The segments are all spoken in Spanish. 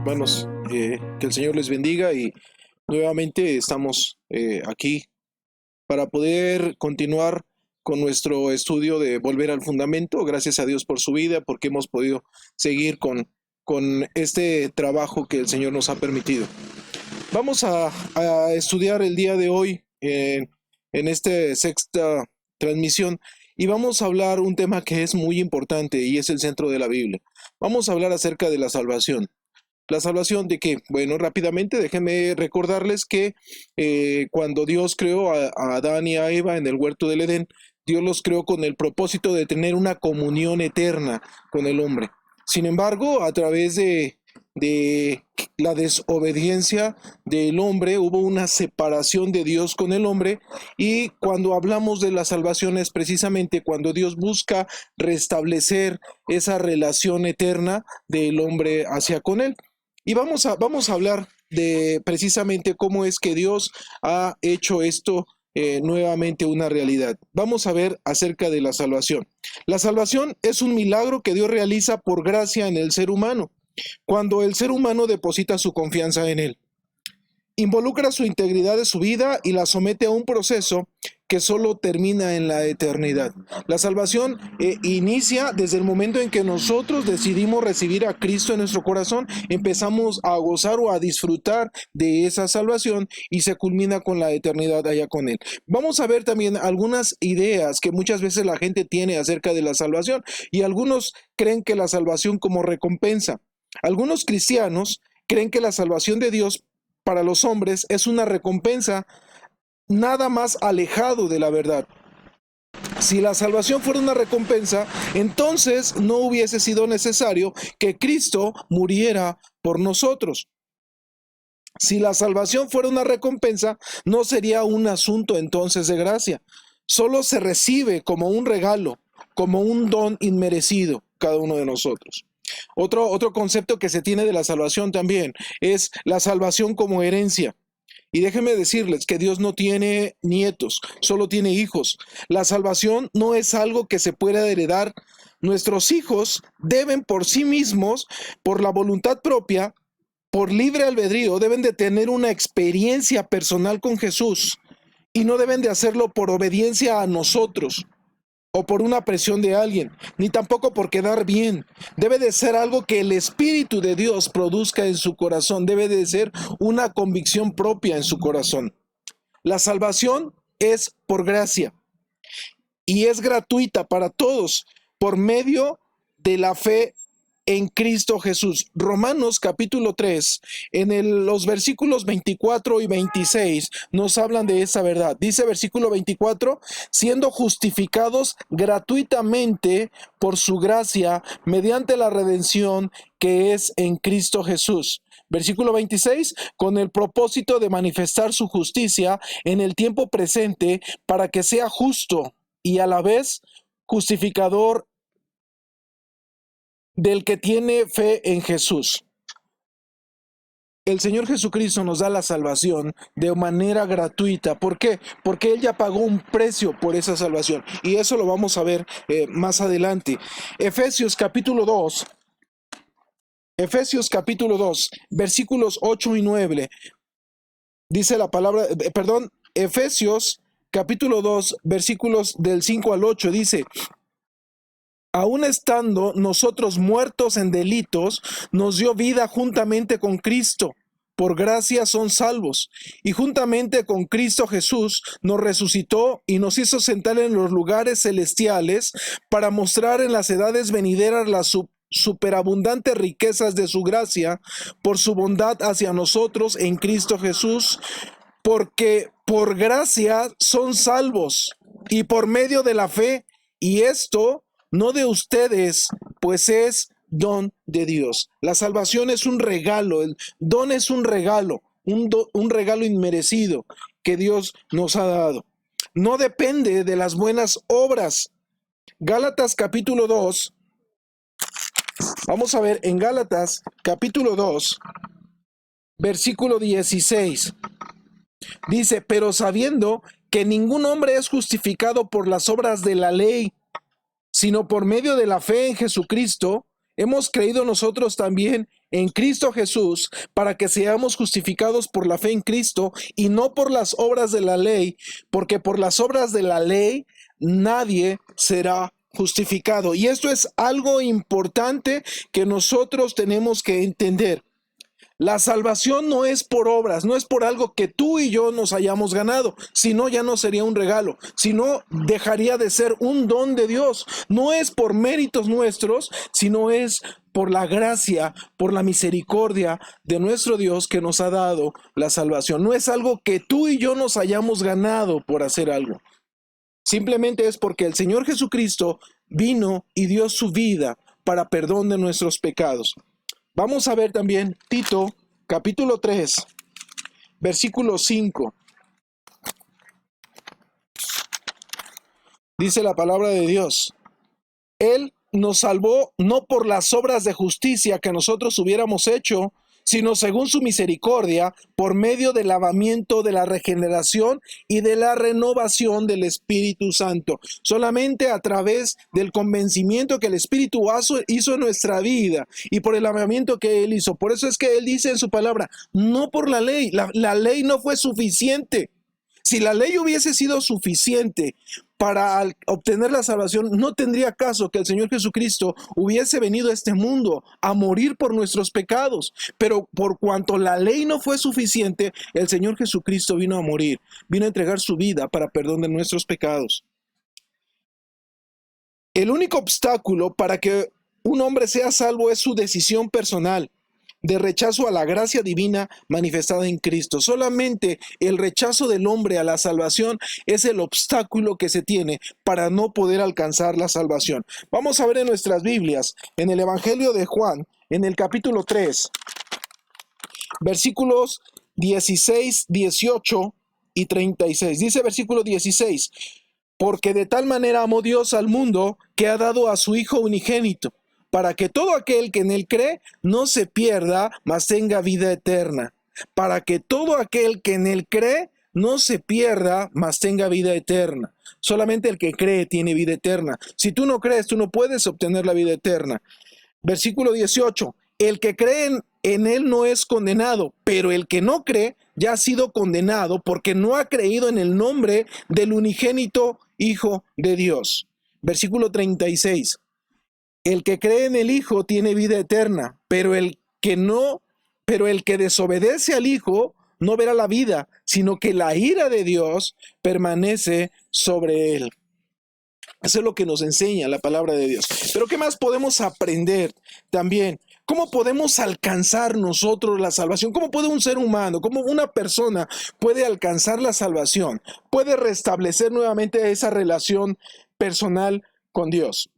Hermanos, que el Señor les bendiga y nuevamente estamos aquí para poder continuar con nuestro estudio de Volver al Fundamento. Gracias a Dios por su vida, porque hemos podido seguir con este trabajo que el Señor nos ha permitido. Vamos a estudiar el día de hoy en esta sexta transmisión y vamos a hablar un tema que es muy importante y es el centro de la Biblia. Vamos a hablar acerca de la salvación. ¿La salvación de qué? Bueno, rápidamente déjenme recordarles que cuando Dios creó a Adán y a Eva en el huerto del Edén, Dios los creó con el propósito de tener una comunión eterna con el hombre. Sin embargo, a través de la desobediencia del hombre, hubo una separación de Dios con el hombre, y cuando hablamos de la salvación es precisamente cuando Dios busca restablecer esa relación eterna del hombre hacia con él. Y vamos a hablar de precisamente cómo es que Dios ha hecho esto nuevamente una realidad. Vamos a ver acerca de la salvación. La salvación es un milagro que Dios realiza por gracia en el ser humano, cuando el ser humano deposita su confianza en él. Involucra su integridad de su vida y la somete a un proceso que solo termina en la eternidad. La salvación inicia desde el momento en que nosotros decidimos recibir a Cristo en nuestro corazón, empezamos a gozar o a disfrutar de esa salvación y se culmina con la eternidad allá con Él. Vamos a ver también algunas ideas que muchas veces la gente tiene acerca de la salvación, y algunos creen que la salvación como recompensa. Algunos cristianos creen que la salvación de Dios para los hombres es una recompensa, nada más alejado de la verdad. Si la salvación fuera una recompensa, entonces no hubiese sido necesario que Cristo muriera por nosotros. Si la salvación fuera una recompensa, no sería un asunto entonces de gracia. Solo se recibe como un regalo, como un don inmerecido, cada uno de nosotros. Otro concepto que se tiene de la salvación también es la salvación como herencia. Y déjenme decirles que Dios no tiene nietos, solo tiene hijos. La salvación no es algo que se pueda heredar. Nuestros hijos deben por sí mismos, por la voluntad propia, por libre albedrío, deben de tener una experiencia personal con Jesús, y no deben de hacerlo por obediencia a nosotros o por una presión de alguien, ni tampoco por quedar bien. Debe de ser algo que el Espíritu de Dios produzca en su corazón, debe de ser una convicción propia en su corazón. La salvación es por gracia y es gratuita para todos por medio de la fe en Cristo Jesús. Romanos capítulo 3, los versículos 24 y 26 nos hablan de esa verdad. Dice versículo 24, siendo justificados gratuitamente por su gracia mediante la redención que es en Cristo Jesús. Versículo 26, con el propósito de manifestar su justicia en el tiempo presente, para que sea justo y a la vez justificador del que tiene fe en Jesús. El Señor Jesucristo nos da la salvación de manera gratuita. ¿Por qué? Porque Él ya pagó un precio por esa salvación. Y eso lo vamos a ver más adelante. Efesios capítulo 2, versículos 8 y 9. Dice la palabra, Efesios capítulo 2, versículos del 5 al 8, dice: aun estando nosotros muertos en delitos, nos dio vida juntamente con Cristo. Por gracia son salvos. Y juntamente con Cristo Jesús nos resucitó y nos hizo sentar en los lugares celestiales para mostrar en las edades venideras las superabundantes riquezas de su gracia por su bondad hacia nosotros en Cristo Jesús. Porque por gracia son salvos y por medio de la fe, y esto no de ustedes, pues es don de Dios. La salvación es un regalo, el don es un regalo, un regalo inmerecido que Dios nos ha dado. No depende de las buenas obras. Gálatas capítulo 2, vamos a ver en Gálatas capítulo 2, versículo 16. Dice: pero sabiendo que ningún hombre es justificado por las obras de la ley, sino por medio de la fe en Jesucristo, hemos creído nosotros también en Cristo Jesús, para que seamos justificados por la fe en Cristo y no por las obras de la ley, porque por las obras de la ley nadie será justificado. Y esto es algo importante que nosotros tenemos que entender. La salvación no es por obras, no es por algo que tú y yo nos hayamos ganado, sino ya no sería un regalo, sino dejaría de ser un don de Dios. No es por méritos nuestros, sino es por la gracia, por la misericordia de nuestro Dios que nos ha dado la salvación. No es algo que tú y yo nos hayamos ganado por hacer algo. Simplemente es porque el Señor Jesucristo vino y dio su vida para perdón de nuestros pecados. Vamos a ver también Tito, capítulo 3, versículo 5. Dice la palabra de Dios: Él nos salvó no por las obras de justicia que nosotros hubiéramos hecho, sino según su misericordia, por medio del lavamiento de la regeneración y de la renovación del Espíritu Santo. Solamente a través del convencimiento que el Espíritu hizo en nuestra vida y por el lavamiento que Él hizo. Por eso es que Él dice en su palabra, no por la ley. La ley no fue suficiente. Si la ley hubiese sido suficiente para obtener la salvación, no tendría caso que el Señor Jesucristo hubiese venido a este mundo a morir por nuestros pecados. Pero por cuanto la ley no fue suficiente, el Señor Jesucristo vino a morir, vino a entregar su vida para perdón de nuestros pecados. El único obstáculo para que un hombre sea salvo es su decisión personal de rechazo a la gracia divina manifestada en Cristo. Solamente el rechazo del hombre a la salvación es el obstáculo que se tiene para no poder alcanzar la salvación. Vamos a ver en nuestras Biblias, en el Evangelio de Juan, en el capítulo 3, versículos 16, 18 y 36. Dice versículo 16, porque de tal manera amó Dios al mundo que ha dado a su Hijo unigénito, para que todo aquel que en él cree no se pierda, mas tenga vida eterna. Para que todo aquel que en él cree no se pierda, mas tenga vida eterna. Solamente el que cree tiene vida eterna. Si tú no crees, tú no puedes obtener la vida eterna. Versículo 18. El que cree en él no es condenado, pero el que no cree ya ha sido condenado porque no ha creído en el nombre del unigénito Hijo de Dios. Versículo 36. El que cree en el Hijo tiene vida eterna, pero el que desobedece al Hijo no verá la vida, sino que la ira de Dios permanece sobre él. Eso es lo que nos enseña la palabra de Dios. Pero ¿qué más podemos aprender también? ¿Cómo podemos alcanzar nosotros la salvación? ¿Cómo puede un ser humano, cómo una persona puede alcanzar la salvación? Puede restablecer nuevamente esa relación personal con Dios.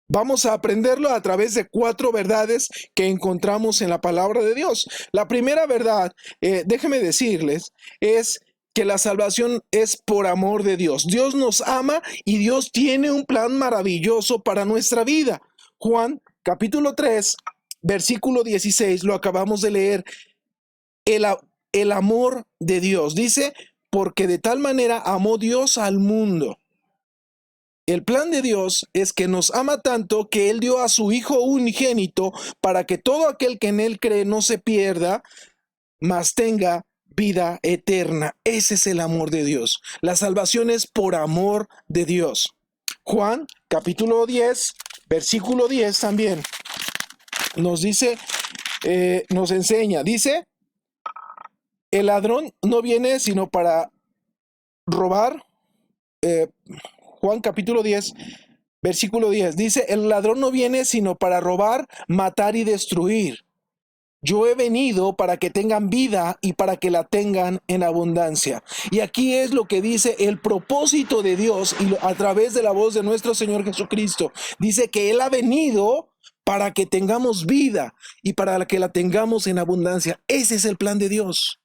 Vamos a aprenderlo a través de 4 verdades que encontramos en la palabra de Dios. La primera verdad, déjenme decirles, es que la salvación es por amor de Dios. Dios nos ama y Dios tiene un plan maravilloso para nuestra vida. Juan capítulo 3, versículo 16, lo acabamos de leer. El amor de Dios. Dice, porque de tal manera amó Dios al mundo. El plan de Dios es que nos ama tanto que Él dio a su Hijo unigénito para que todo aquel que en Él cree no se pierda, mas tenga vida eterna. Ese es el amor de Dios. La salvación es por amor de Dios. Juan, capítulo 10, versículo 10 también nos dice, nos enseña, dice, el ladrón no viene sino para robar. Juan capítulo 10, versículo 10, dice, el ladrón no viene sino para robar, matar y destruir. Yo he venido para que tengan vida y para que la tengan en abundancia. Y aquí es lo que dice el propósito de Dios y a través de la voz de nuestro Señor Jesucristo. Dice que Él ha venido para que tengamos vida y para que la tengamos en abundancia. Ese es el plan de Dios.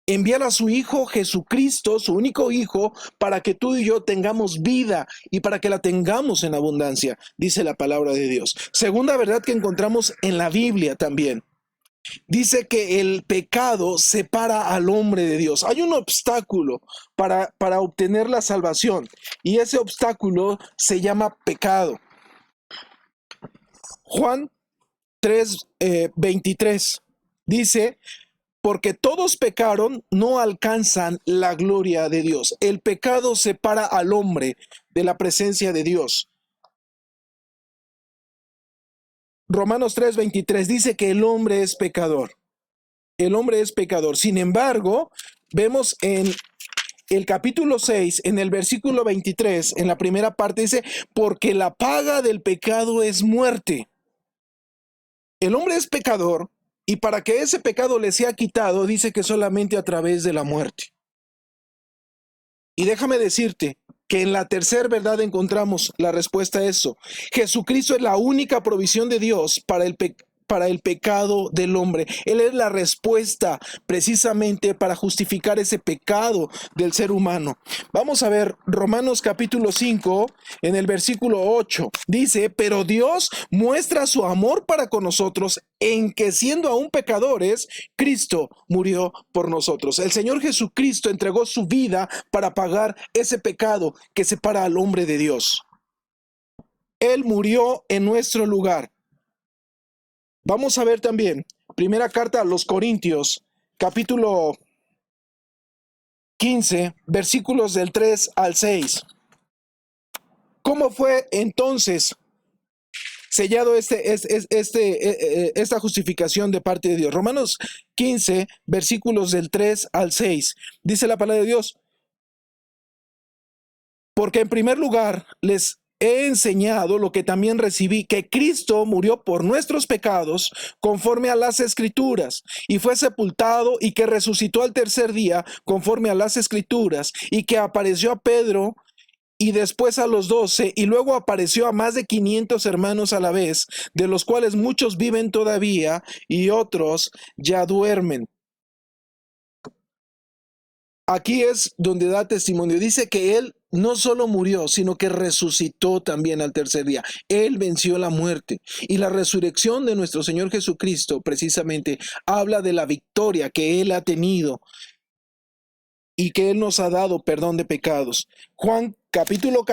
Enviar a su Hijo Jesucristo, su único Hijo, para que tú y yo tengamos vida y para que la tengamos en abundancia, dice la palabra de Dios. Segunda verdad que encontramos en la Biblia también. Dice que el pecado separa al hombre de Dios. Hay un obstáculo para obtener la salvación y ese obstáculo se llama pecado. Juan 3:23. Dice, porque todos pecaron, no alcanzan la gloria de Dios. El pecado separa al hombre de la presencia de Dios. Romanos 3:23 dice que el hombre es pecador. El hombre es pecador. Sin embargo, vemos en el capítulo 6, en el versículo 23, en la primera parte dice, porque la paga del pecado es muerte. El hombre es pecador y para que ese pecado le sea quitado, dice que solamente a través de la muerte. Y déjame decirte que en la tercera verdad encontramos la respuesta a eso. Jesucristo es la única provisión de Dios para el pecado del hombre. Él es la respuesta precisamente para justificar ese pecado del ser humano. Vamos a ver Romanos capítulo 5 en el versículo 8. Dice, pero Dios muestra su amor para con nosotros en que siendo aún pecadores, Cristo murió por nosotros. El Señor Jesucristo entregó su vida para pagar ese pecado que separa al hombre de Dios. Él murió en nuestro lugar. Vamos a ver también, primera carta a los Corintios, capítulo 15, versículos del 3 al 6. ¿Cómo fue entonces sellado esta justificación de parte de Dios? Romanos 15, versículos del 3 al 6. Dice la palabra de Dios, porque en primer lugar les he enseñado lo que también recibí, que Cristo murió por nuestros pecados conforme a las Escrituras, y fue sepultado y que resucitó al tercer día conforme a las Escrituras, y que apareció a Pedro y después a los 12, y luego apareció a más de 500 hermanos a la vez, de los cuales muchos viven todavía y otros ya duermen. Aquí es donde da testimonio. Dice que Él no solo murió, sino que resucitó también al tercer día. Él venció la muerte. Y la resurrección de nuestro Señor Jesucristo precisamente habla de la victoria que Él ha tenido y que Él nos ha dado perdón de pecados. Juan capítulo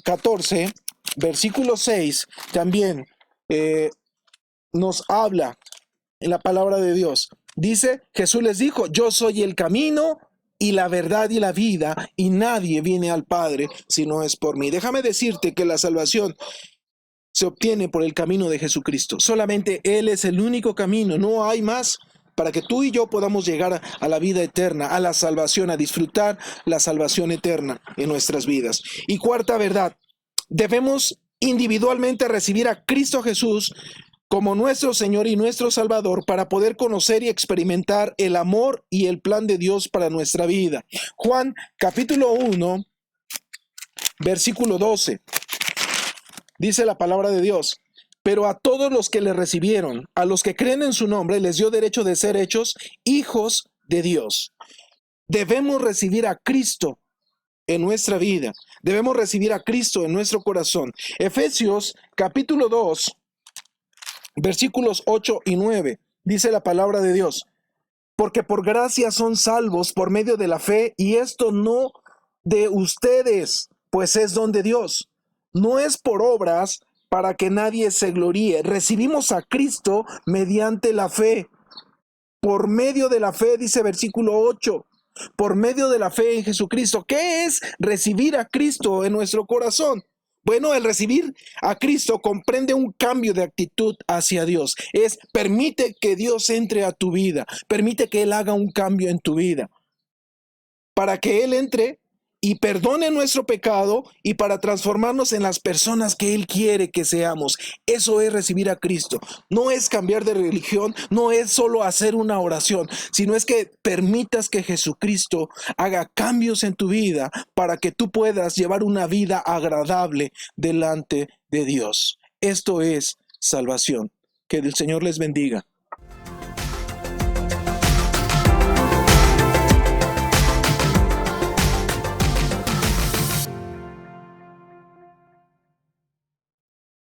14, versículo 6, también nos habla en la palabra de Dios. Dice, Jesús les dijo, yo soy el camino y la verdad y la vida, y nadie viene al Padre si no es por mí. Déjame decirte que la salvación se obtiene por el camino de Jesucristo. Solamente Él es el único camino, no hay más para que tú y yo podamos llegar a la vida eterna, a la salvación, a disfrutar la salvación eterna en nuestras vidas. Y cuarta verdad, debemos individualmente recibir a Cristo Jesús como nuestro Señor y nuestro Salvador para poder conocer y experimentar el amor y el plan de Dios para nuestra vida. Juan capítulo 1, versículo 12. Dice la palabra de Dios, pero a todos los que le recibieron, a los que creen en su nombre, les dio derecho de ser hechos hijos de Dios. Debemos recibir a Cristo en nuestra vida. Debemos recibir a Cristo en nuestro corazón. Efesios capítulo 2, versículos 8 y 9, dice la palabra de Dios, porque por gracia son salvos por medio de la fe, y esto no de ustedes, pues es don de Dios. No es por obras para que nadie se gloríe. Recibimos a Cristo mediante la fe. Por medio de la fe, dice versículo 8, por medio de la fe en Jesucristo. ¿Qué es recibir a Cristo en nuestro corazón? Bueno, el recibir a Cristo comprende un cambio de actitud hacia Dios. Permite que Dios entre a tu vida. Permite que Él haga un cambio en tu vida. Para que Él entre y perdone nuestro pecado y para transformarnos en las personas que Él quiere que seamos. Eso es recibir a Cristo. No es cambiar de religión, no es solo hacer una oración, sino es que permitas que Jesucristo haga cambios en tu vida para que tú puedas llevar una vida agradable delante de Dios. Esto es salvación. Que el Señor les bendiga.